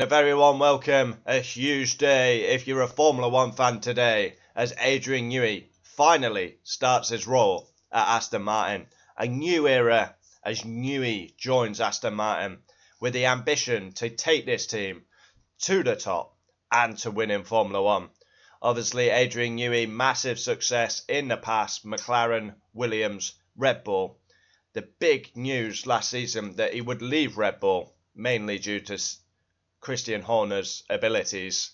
a very warm welcome, a huge day if you're a Formula One fan today, as Adrian Newey finally starts his role at Aston Martin. A new era as Newey joins Aston Martin with the ambition to take this team to the top and to win in Formula One. Obviously, Adrian Newey, massive success in the past, McLaren, Williams, Red Bull. The big news last season that he would leave Red Bull, mainly due to Christian Horner's abilities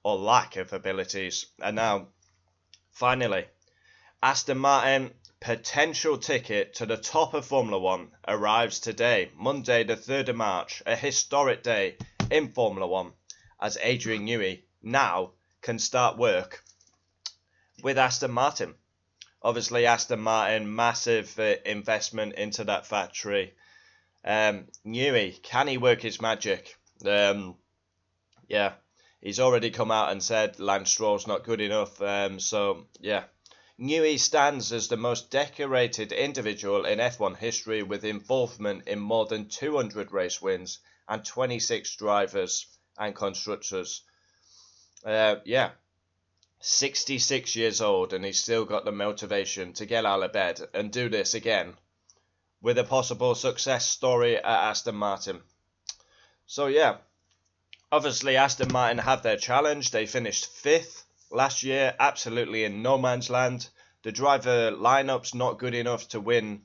or lack of abilities. And now, finally, Aston Martin potential ticket to the top of Formula One arrives today, Monday the 3rd of March, a historic day in Formula One, as Adrian Newey now can start work with Aston Martin. Obviously, Aston Martin, massive investment into that factory. Newey, can he work his magic? Yeah, he's already come out and said Lance Stroll's not good enough. Newey stands as the most decorated individual in F1 history with involvement in more than 200 race wins and 26 drivers and constructors. 66 years old, and he's still got the motivation to get out of bed and do this again with a possible success story at Aston Martin. So yeah, obviously Aston Martin have their challenge. They finished 5th last year, absolutely in no man's land. The driver lineup's not good enough to win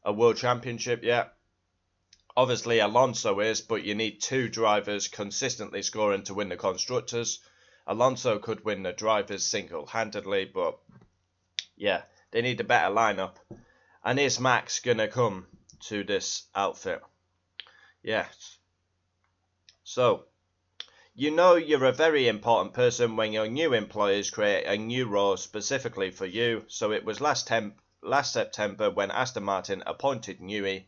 a world championship yet. Obviously Alonso is, but you need 2 drivers consistently scoring to win the constructors. Alonso could win the drivers single-handedly, but yeah, they need a better lineup. And is Max going to come to this outfit? Yes. So, you know you're a very important person when your new employers create a new role specifically for you. So it was last September when Aston Martin appointed Newey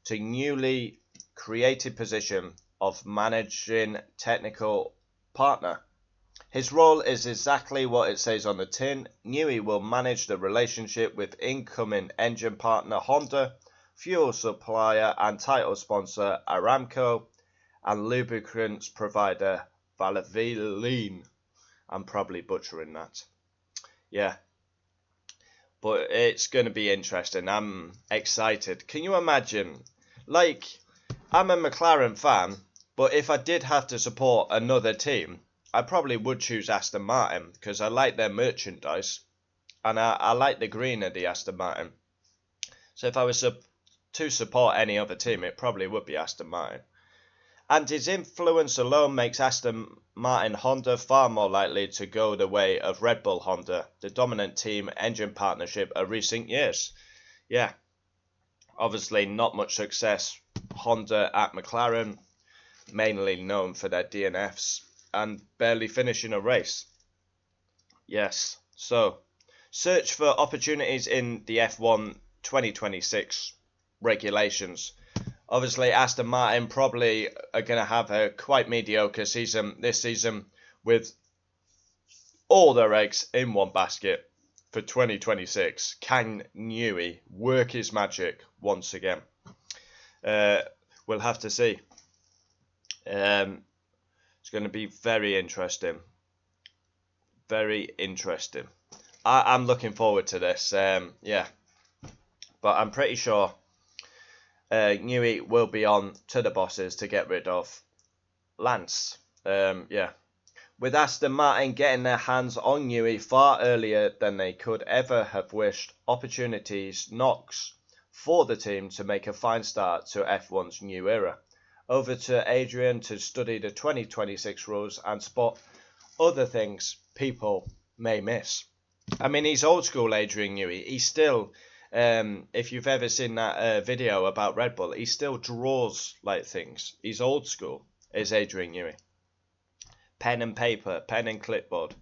to newly created position of managing technical partner. His role is exactly what it says on the tin. Newey will manage the relationship with incoming engine partner Honda, fuel supplier and title sponsor Aramco, and lubricants provider Valvoline. I'm probably butchering that. Yeah. But it's going to be interesting. I'm excited. Can you imagine? Like, I'm a McLaren fan, but if I did have to support another team, I probably would choose Aston Martin because I like their merchandise and I like the green of the Aston Martin. So if I was to support any other team, it probably would be Aston Martin. And his influence alone makes Aston Martin Honda far more likely to go the way of Red Bull Honda, the dominant team engine partnership of recent years. Yeah, obviously not much success. Honda at McLaren, mainly known for their DNFs. And barely finishing a race. Yes, so search for opportunities in the F1 2026 regulations. Obviously, Aston Martin probably are going to have a quite mediocre season this season with all their eggs in one basket for 2026. Can Newey work his magic once again? We'll have to see. It's going to be very interesting. Very interesting. I'm looking forward to this. Yeah. But I'm pretty sure Newey will be on to the bosses to get rid of Lance. Yeah. With Aston Martin getting their hands on Newey far earlier than they could ever have wished, opportunities knocks for the team to make a fine start to F1's new era. Over to Adrian to study the 2026 rules and spot other things people may miss. I mean, he's old school Adrian Newey. He still, if you've ever seen that video about Red Bull, he still draws like things. He's old school, is Adrian Newey. Pen and paper, pen and clipboard.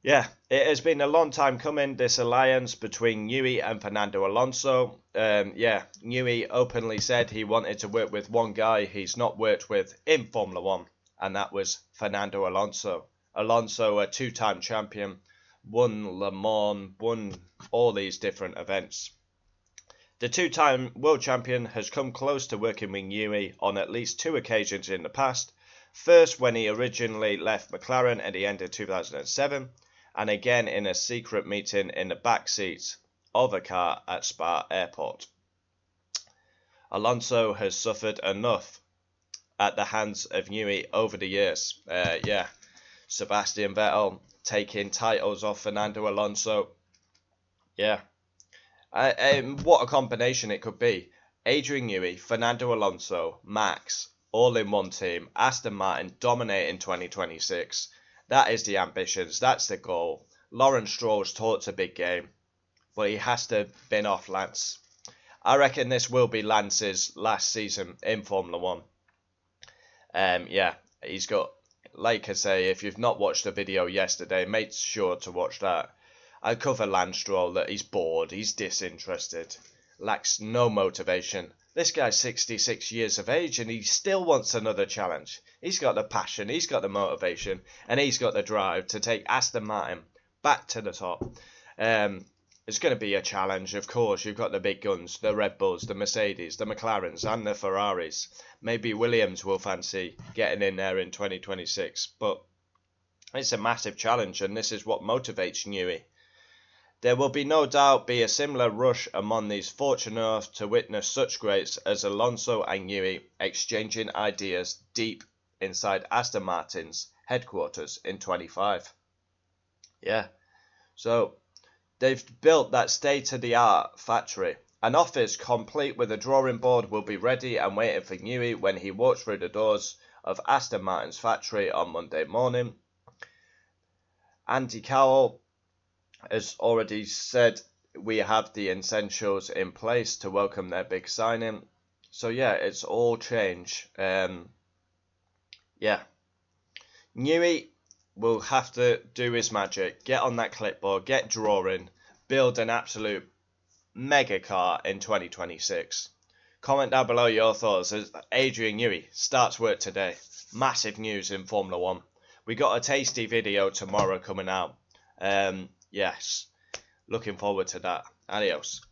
Yeah, it has been a long time coming, this alliance between Newey and Fernando Alonso. Newey openly said he wanted to work with one guy he's not worked with in Formula One, and that was Fernando Alonso. Alonso, a 2-time champion, won Le Mans, won all these different events. The 2-time world champion has come close to working with Newey on at least 2 occasions in the past. First when he originally left McLaren at the end of 2007, and again in a secret meeting in the back seat of a car at Spa Airport. Alonso has suffered enough at the hands of Newey over the years. Sebastian Vettel taking titles off Fernando Alonso. Yeah. What a combination it could be. Adrian Newey, Fernando Alonso, Max, all in one team. Aston Martin dominating 2026. That is the ambitions. That's the goal. Lawrence Stroll's talked a big game, but he has to bin off Lance. I reckon this will be Lance's last season in Formula 1. He's got, like I say, if you've not watched the video yesterday, make sure to watch that. I cover Lance Stroll that he's bored, he's disinterested, lacks no motivation. This guy's 66 years of age and he still wants another challenge. He's got the passion, he's got the motivation, and he's got the drive to take Aston Martin back to the top. It's going to be a challenge, of course. You've got the big guns, the Red Bulls, the Mercedes, the McLarens, and the Ferraris. Maybe Williams will fancy getting in there in 2026, but it's a massive challenge, and this is what motivates Newey. There will be no doubt be a similar rush among these fortunate enough to witness such greats as Alonso and Newey exchanging ideas deep inside Aston Martin's headquarters in 25. Yeah, so they've built that state-of-the-art factory. An office complete with a drawing board will be ready and waiting for Newey when he walks through the doors of Aston Martin's factory on Monday morning. Andy Cowell has already said we have the essentials in place to welcome their big signing. So yeah, it's all change. Newey will have to do his magic, get on that clipboard, get drawing, build an absolute mega car in 2026. Comment down below your thoughts as Adrian Newey starts work today. Massive news in Formula 1. We got a tasty video tomorrow coming out. Yes, looking forward to that. Adios.